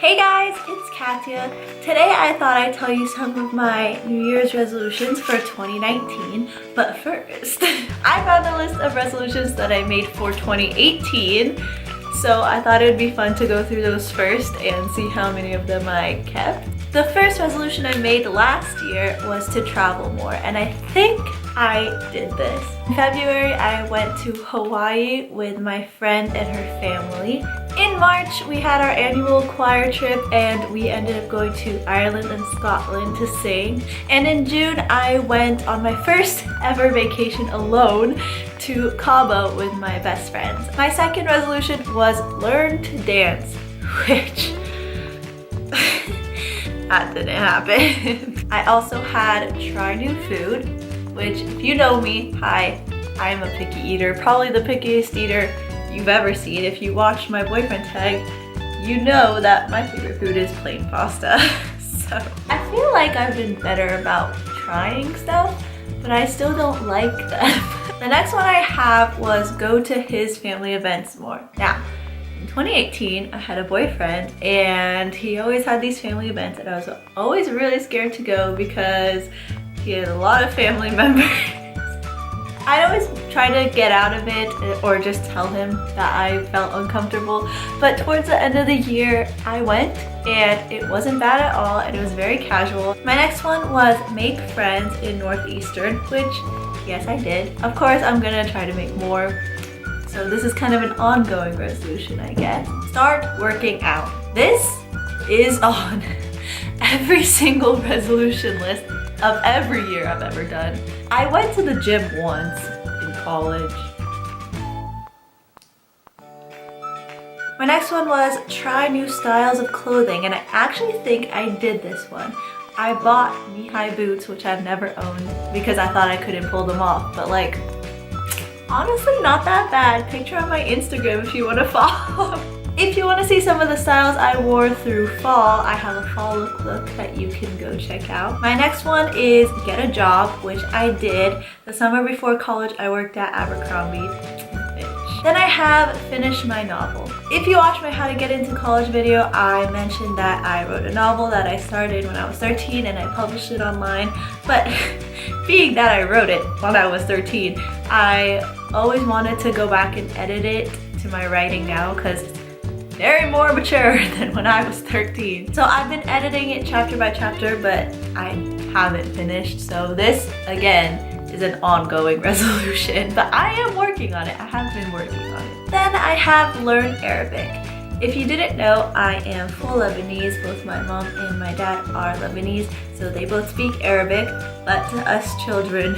Hey guys, it's Katya. Today I thought I'd tell you some of my New Year's resolutions for 2019. But first, I found a list of resolutions that I made for 2018. So I thought it would be fun to go through those first and see how many of them I kept. The first resolution I made last year was to travel more, and I think I did this. In February, I went to Hawaii with my friend and her family. In March, we had our annual choir trip and we ended up going to Ireland and Scotland to sing. And in June, I went on my first ever vacation alone to Cabo with my best friends. My second resolution was learn to dance, which that didn't happen. I also had try new food, which if you know me, hi, I'm a picky eater, probably the pickiest eater you've ever seen. If you watched my boyfriend tag, you know that my favorite food is plain pasta. So I feel like I've been better about trying stuff, but I still don't like them. The next one I have was go to his family events more. Now, in 2018, I had a boyfriend and he always had these family events and I was always really scared to go because he had a lot of family members. I'd always try to get out of it or just tell him that I felt uncomfortable. But towards the end of the year, I went and it wasn't bad at all and it was very casual. My next one was make friends in Northeastern, which yes, I did. Of course, I'm gonna try to make more. So this is kind of an ongoing resolution, I guess. Start working out. This is on every single resolution list of every year I've ever done. I went to the gym once in college. My next one was try new styles of clothing, and I actually think I did this one. I bought knee-high boots, which I've never owned because I thought I couldn't pull them off, but like, honestly not that bad. Picture on my Instagram if you want to follow. If you want to see some of the styles I wore through fall, I have a fall look that you can go check out. My next one is get a job, which I did. The summer before college, I worked at Abercrombie & Fitch. Then I have finished my novel. If you watch my How to Get Into College video, I mentioned that I wrote a novel that I started when I was 13 and I published it online. But being that I wrote it when I was 13, I always wanted to go back and edit it to my writing now because it's very more mature than when I was 13. So I've been editing it chapter by chapter, but I haven't finished. So this, again, is an ongoing resolution, but I am working on it. I have been working on it. Then I have learn Arabic. If you didn't know, I am full Lebanese. Both my mom and my dad are Lebanese, so they both speak Arabic, but to us children,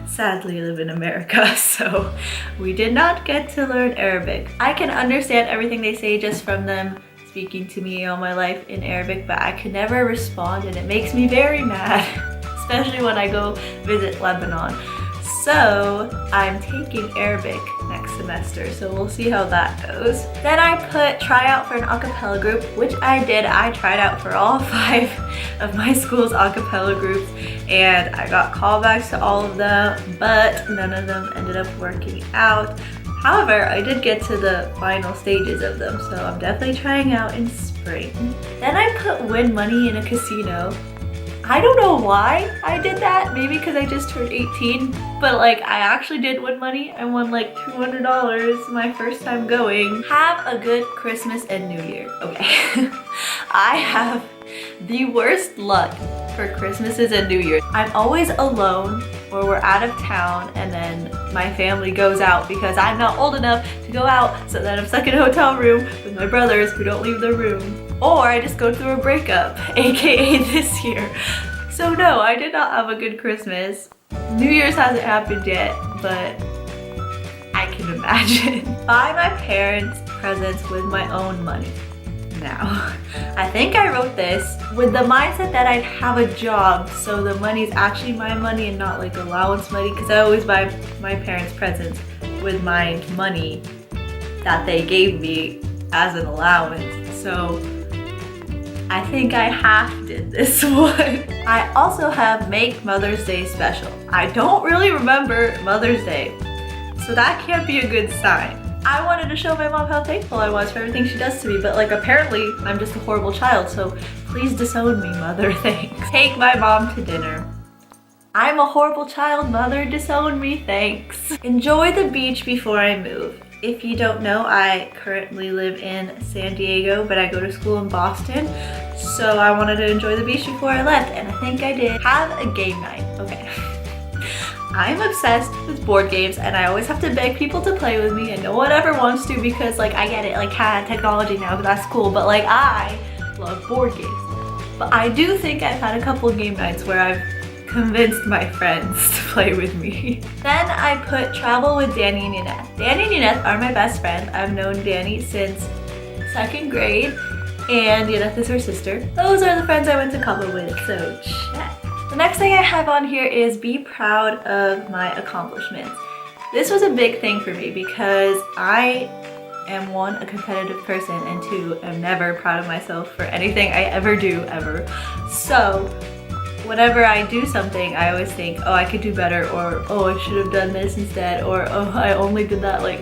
sadly live in America, so we did not get to learn Arabic. I can understand everything they say just from them speaking to me all my life in Arabic, but I can never respond and it makes me very mad, especially when I go visit Lebanon. So I'm taking Arabic next semester, so we'll see how that goes. Then I put try out for an a cappella group, which I did. I tried out for all 5 of my school's a cappella groups and I got callbacks to all of them, but none of them ended up working out. However, I did get to the final stages of them, so I'm definitely trying out in spring. Then I put win money in a casino. I don't know why I did that, maybe because I just turned 18, but like I actually did win money. I won like $200 my first time going. Have a good Christmas and New Year. Okay, I have the worst luck for Christmases and New Year's. I'm always alone or we're out of town and then my family goes out because I'm not old enough to go out, so then I'm stuck in a hotel room with my brothers who don't leave their room. Or I just go through a breakup, aka this year. So no, I did not have a good Christmas. New Year's hasn't happened yet, but I can imagine. Buy my parents presents with my own money. Now, I think I wrote this with the mindset that I'd have a job, so the money's actually my money and not like allowance money, because I always buy my parents presents with my money that they gave me as an allowance. So I think I half did this one. I also have make Mother's Day special. I don't really remember Mother's Day, so that can't be a good sign. I wanted to show my mom how thankful I was for everything she does to me, but like apparently I'm just a horrible child, so please disown me, mother, thanks. Take my mom to dinner. I'm a horrible child, mother, disown me, thanks. Enjoy the beach before I move. If you don't know, I currently live in San Diego, but I go to school in Boston, so I wanted to enjoy the beach before I left, and I think I did. Have a game night. Okay. I'm obsessed with board games, and I always have to beg people to play with me, and no one ever wants to because like I get it, like technology now, but that's cool, but like I love board games. But I do think I've had a couple game nights where I've convinced my friends to play with me. Then I put travel with Danny and Yaneth. Danny and Yaneth are my best friends. I've known Danny since 2nd grade, and Yaneth is her sister. Those are the friends I went to college with, so check. The next thing I have on here is be proud of my accomplishments. This was a big thing for me because I am 1, a competitive person, and 2, I'm never proud of myself for anything I ever do, ever. So whenever I do something, I always think, oh, I could do better, or oh, I should have done this instead, or oh, I only did that, like,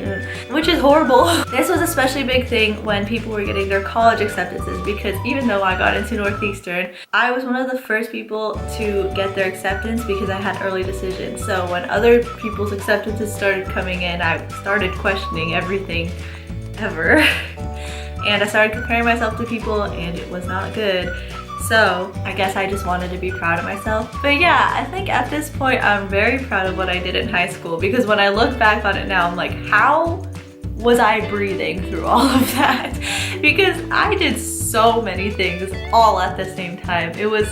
which is horrible. This was especially a big thing when people were getting their college acceptances, because even though I got into Northeastern, I was one of the first people to get their acceptance because I had early decision. So when other people's acceptances started coming in, I started questioning everything ever. And I started comparing myself to people, and it was not good. So I guess I just wanted to be proud of myself. But yeah, I think at this point I'm very proud of what I did in high school, because when I look back on it now, I'm like, how was I breathing through all of that? Because I did so many things all at the same time. It was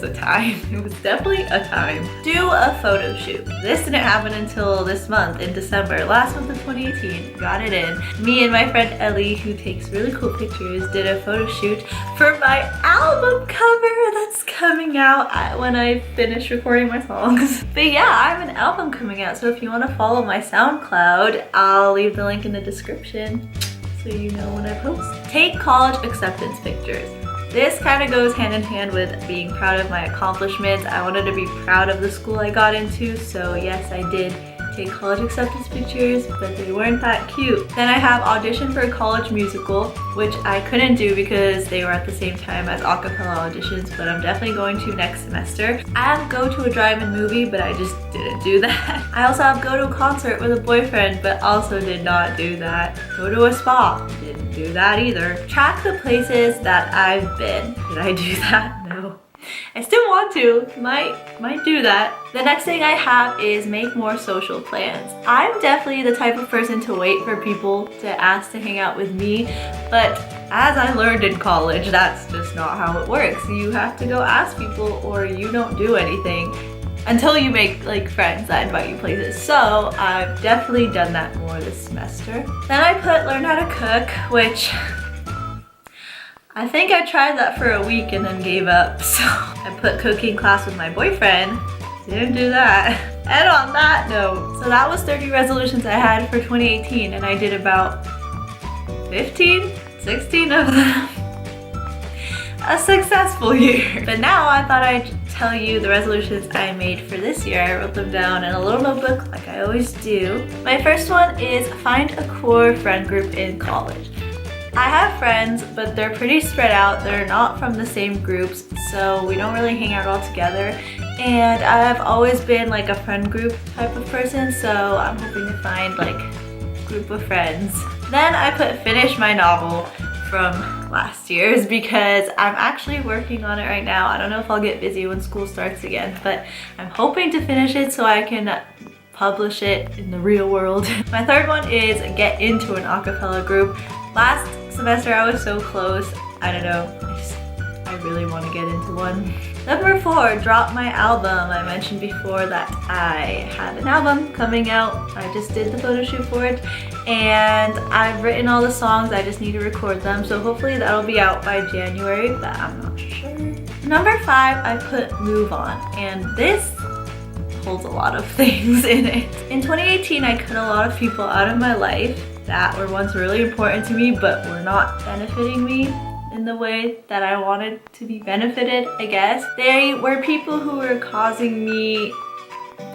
a time. It was definitely a time. Do a photo shoot. This didn't happen until this month in December, last month of 2018. Got it in. Me and my friend Ellie, who takes really cool pictures, did a photo shoot for my album cover that's coming out when I finish recording my songs. But yeah, I have an album coming out, so if you want to follow my SoundCloud, I'll leave the link in the description so you know when I post. Take college acceptance pictures. This kind of goes hand in hand with being proud of my accomplishments. I wanted to be proud of the school I got into, so yes, I did take college acceptance pictures, but they weren't that cute. Then I have auditioned for a college musical, which I couldn't do because they were at the same time as a cappella auditions, but I'm definitely going to next semester. I have go to a drive-in movie, but I just didn't do that. I also have go to a concert with a boyfriend, but also did not do that. Go to a spa, didn't do that either. Track the places that I've been. Did I do that? No. I still want to, might do that. The next thing I have is make more social plans. I'm definitely the type of person to wait for people to ask to hang out with me, but as I learned in college, that's just not how it works. You have to go ask people, or you don't do anything until you make like friends that invite you places. So I've definitely done that more this semester. Then I put learn how to cook, which I think I tried that for a week and then gave up. So I put cooking class with my boyfriend, didn't do that. And on that note, so that was 30 resolutions I had for 2018, and I did about 15, 16 of them. A successful year. But now I thought I'd tell you the resolutions I made for this year. I wrote them down in a little notebook like I always do. My first one is find a core friend group in college. I have friends, but they're pretty spread out. They're not from the same groups, so we don't really hang out all together. And I've always been like a friend group type of person, so I'm hoping to find like a group of friends. Then I put finish my novel from last year's because I'm actually working on it right now. I don't know if I'll get busy when school starts again, but I'm hoping to finish it so I can publish it in the real world. My third one is get into an a cappella group. Last semester I was so close. I don't know, I really want to get into one. Number 4, drop my album. I mentioned before that I have an album coming out. I just did the photo shoot for it, and I've written all the songs. I just need to record them, so hopefully that'll be out by January, but I'm not sure. Number 5, I put move on, and this holds a lot of things in it. In 2018, I cut a lot of people out of my life that were once really important to me, but were not benefiting me in the way that I wanted to be benefited, I guess. They were people who were causing me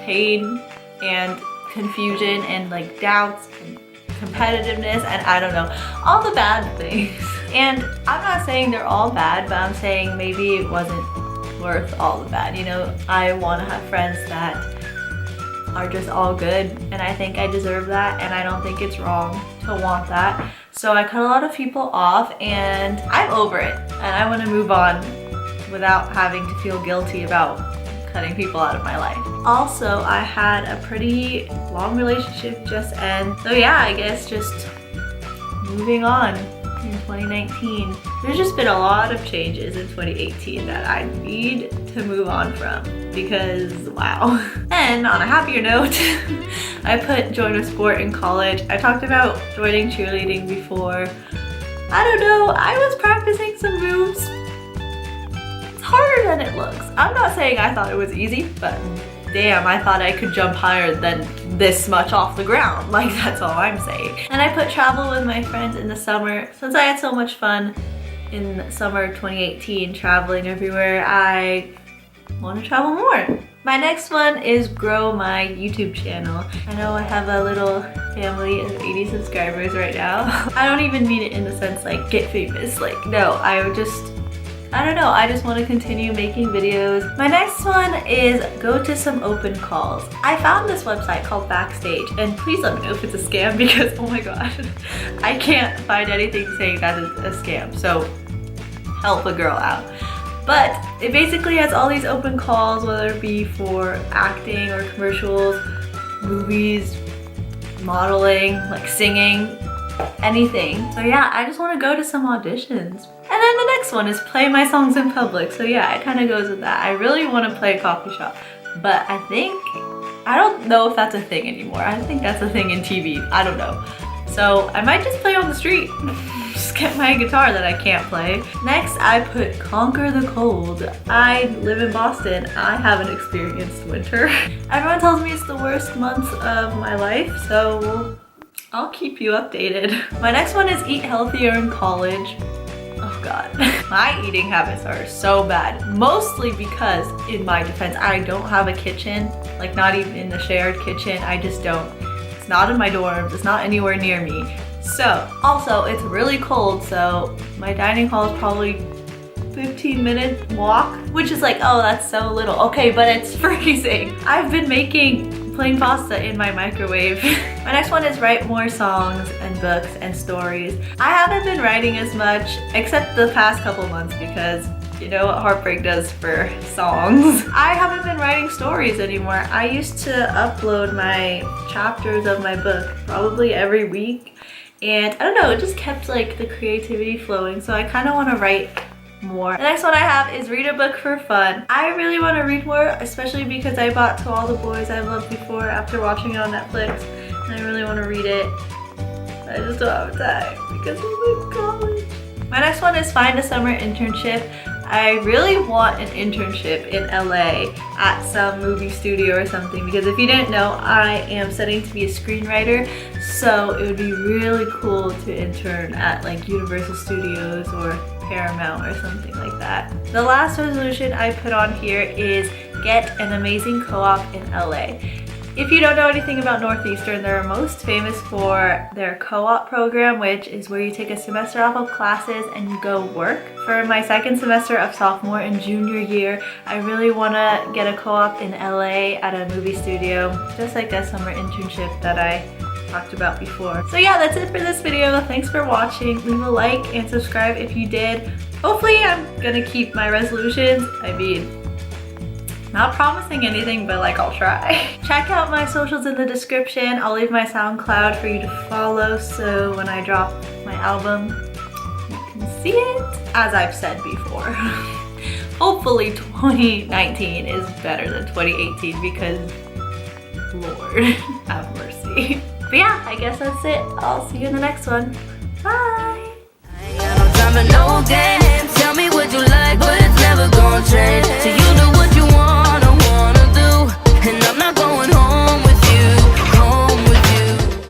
pain and confusion and like doubts and competitiveness, and I don't know, all the bad things. And I'm not saying they're all bad, but I'm saying maybe it wasn't worth all the bad. You know, I want to have friends that are just all good, and I think I deserve that, and I don't think it's wrong to want that. So I cut a lot of people off, and I'm over it, and I want to move on without having to feel guilty about cutting people out of my life. Also, I had a pretty long relationship just end. So yeah, I guess just moving on in 2019. There's just been a lot of changes in 2018 that I need to move on from because wow. And on a happier note, I put join a sport in college. I talked about joining cheerleading before. I don't know, I was practicing some moves. Harder than it looks. I'm not saying I thought it was easy, but damn, I thought I could jump higher than this much off the ground. Like, that's all I'm saying. And I put travel with my friends in the summer. Since I had so much fun in summer 2018 traveling everywhere, I want to travel more. My next one is grow my YouTube channel. I know I have a little family of 80 subscribers right now. I don't even mean it in the sense like get famous. Like, no, I don't know, I just want to continue making videos. My next one is go to some open calls. I found this website called Backstage, and please let me know if it's a scam because oh my god, I can't find anything saying that is a scam, so help a girl out. But it basically has all these open calls, whether it be for acting or commercials, movies, modeling, like singing, anything. So yeah, I just want to go to some auditions. And then the next one is play my songs in public. So yeah, it kind of goes with that. I really want to play a coffee shop, but I don't know if that's a thing anymore. I think that's a thing in TV. I don't know. So I might just play on the street. Just get my guitar that I can't play. Next, I put conquer the cold. I live in Boston. I haven't experienced winter. Everyone tells me it's the worst month of my life, so I'll keep you updated. My next one is eat healthier in college. Oh god. My eating habits are so bad. Mostly because, in my defense, I don't have a kitchen. Like, not even in the shared kitchen. I just don't. It's not in my dorms. It's not anywhere near me. So, also, it's really cold, so my dining hall is probably 15-minute walk, which is like, oh, that's so little. Okay, but it's freezing. I've been making plain pasta in my microwave. My next one is write more songs and books and stories. I haven't been writing as much, except the past couple months because you know what heartbreak does for songs. I haven't been writing stories anymore. I used to upload my chapters of my book probably every week, and I don't know, it just kept like the creativity flowing, so I kind of want to write more. The next one I have is read a book for fun. I really want to read more, especially because I bought To All the Boys I've Loved Before after watching it on Netflix, and I really want to read it. I just don't have time because I'm in college. My next one is find a summer internship. I really want an internship in LA at some movie studio or something, because if you didn't know, I am studying to be a screenwriter, so it would be really cool to intern at like Universal Studios or Paramount or something like that. The last resolution I put on here is get an amazing co-op in LA. If you don't know anything about Northeastern, they're most famous for their co-op program, which is where you take a semester off of classes and you go work. For my second semester of sophomore and junior year, I really want to get a co-op in LA at a movie studio, just like a summer internship that I talked about before. So yeah, that's it for this video. Thanks for watching. Leave a like and subscribe if you did. Hopefully I'm gonna keep my resolutions. I mean, not promising anything, but like I'll try. Check out my socials in the description. I'll leave my SoundCloud for you to follow, so when I drop my album, you can see it. As I've said before, hopefully 2019 is better than 2018 because Lord have mercy. But yeah, I guess that's it. I'll see you in the next one. Bye!